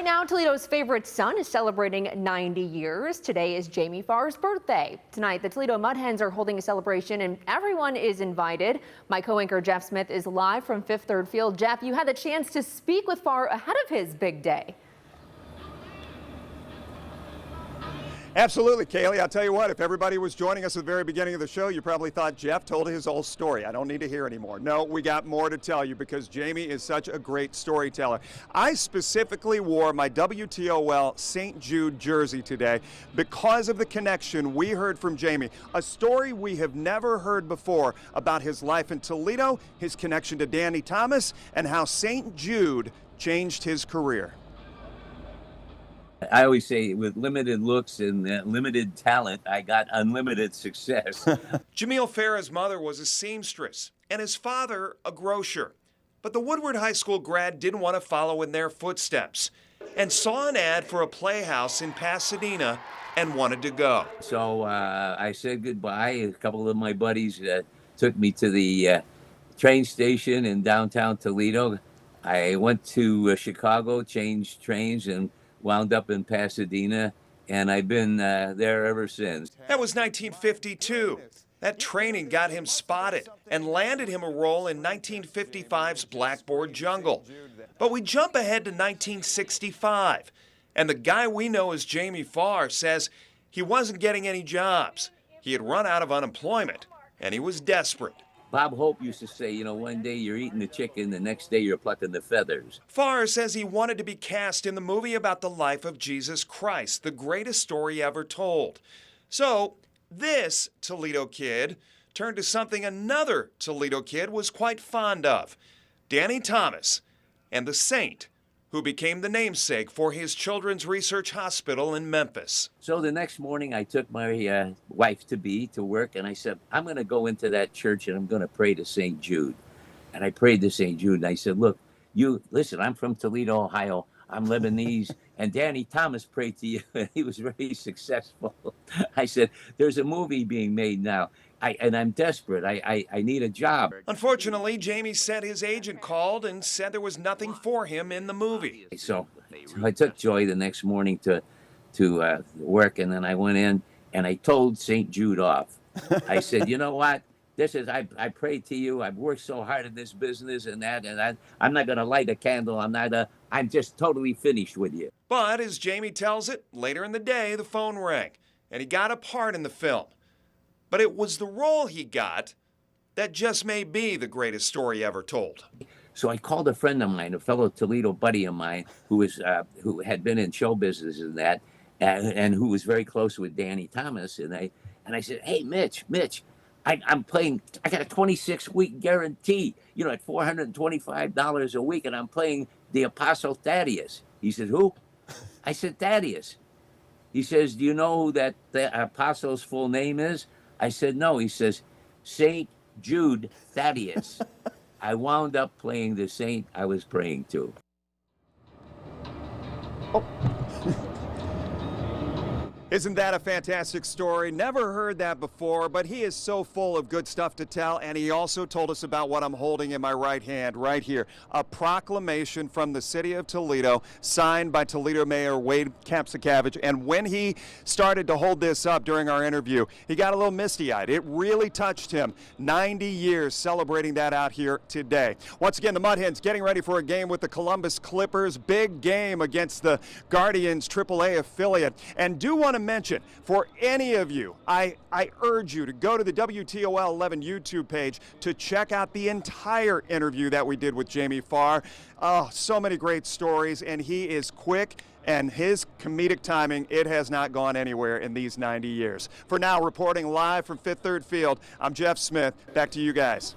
Now, Toledo's favorite son is celebrating 90 years. Today is Jamie Farr's birthday. Tonight, the Toledo Mud Hens are holding a celebration and everyone is invited. My co-anchor Jeff Smith is live from Fifth Third Field. Jeff, you had the chance to speak with Farr ahead of his big day. Absolutely, Kaylee. I'll tell you what, if everybody was joining us at the very beginning of the show, you probably thought Jeff told his whole story. I don't need to hear anymore. No, we got more to tell you because Jamie is such a great storyteller. I specifically wore my WTOL St. Jude jersey today because of the connection we heard from Jamie, a story we have never heard before about his life in Toledo, his connection to Danny Thomas, and how St. Jude changed his career. I always say with limited looks and limited talent, I got unlimited success. Jamil Farr's mother was a seamstress and his father a grocer. But the Woodward High School grad didn't want to follow in their footsteps and saw an ad for a playhouse in Pasadena and wanted to go. So I said goodbye. A couple of my buddies took me to the train station in downtown Toledo. I went to Chicago, changed trains, and wound up in Pasadena, and I've been there ever since. That was 1952. That training got him spotted and landed him a role in 1955's Blackboard Jungle. But we jump ahead to 1965, and the guy we know as Jamie Farr says he wasn't getting any jobs. He had run out of unemployment, and he was desperate. Bob Hope used to say, you know, one day you're eating the chicken, the next day you're plucking the feathers. Farr says he wanted to be cast in the movie about the life of Jesus Christ, the greatest story ever told. So this Toledo kid turned to something another Toledo kid was quite fond of, Danny Thomas and the saint who became the namesake for his children's research hospital in Memphis. So the next morning I took my wife-to-be to work, and I said, I'm going to go into that church and I'm going to pray to St. Jude. And I prayed to St. Jude, and I said, look, you listen, I'm from Toledo, Ohio. I'm Lebanese, and Danny Thomas prayed to you, and he was very successful. I said, there's a movie being made now, and I'm desperate. I need a job. Unfortunately, Jamie said his agent called and said there was nothing for him in the movie. So I took Joy the next morning to work, and then I went in, and I told St. Jude off. I said, you know what? I prayed to you. I've worked so hard in this business and I'm not going to light a candle. I'm just totally finished with you. But as Jamie tells it, later in the day, the phone rang and he got a part in the film. But it was the role he got that just may be the greatest story ever told. So I called a friend of mine, a fellow Toledo buddy of mine who had been in show business and who was very close with Danny Thomas. And I said, hey, Mitch, I'm playing, I got a 26-week guarantee, you know, at $425 a week, and I'm playing the Apostle Thaddeus. He said, who? I said, Thaddeus. He says, do you know who that the apostle's full name is? I said, no. He says, St. Jude Thaddeus. I wound up playing the saint I was praying to. Oh. Isn't that a fantastic story? Never heard that before, but he is so full of good stuff to tell, and he also told us about what I'm holding in my right hand right here, a proclamation from the city of Toledo signed by Toledo Mayor Wade Kapsakavich. And when he started to hold this up during our interview, he got a little misty-eyed. It really touched him. 90 years celebrating that out here today. Once again, the Mud Hens getting ready for a game with the Columbus Clippers. Big game against the Guardians AAA affiliate. And do want to mention, for any of you, I urge you to go to the WTOL 11 YouTube page to check out the entire interview that we did with Jamie Farr. Oh, so many great stories, and he is quick, and his comedic timing, it has not gone anywhere in these 90 years. For now, reporting live from Fifth Third Field, I'm Jeff Smith. Back to you guys.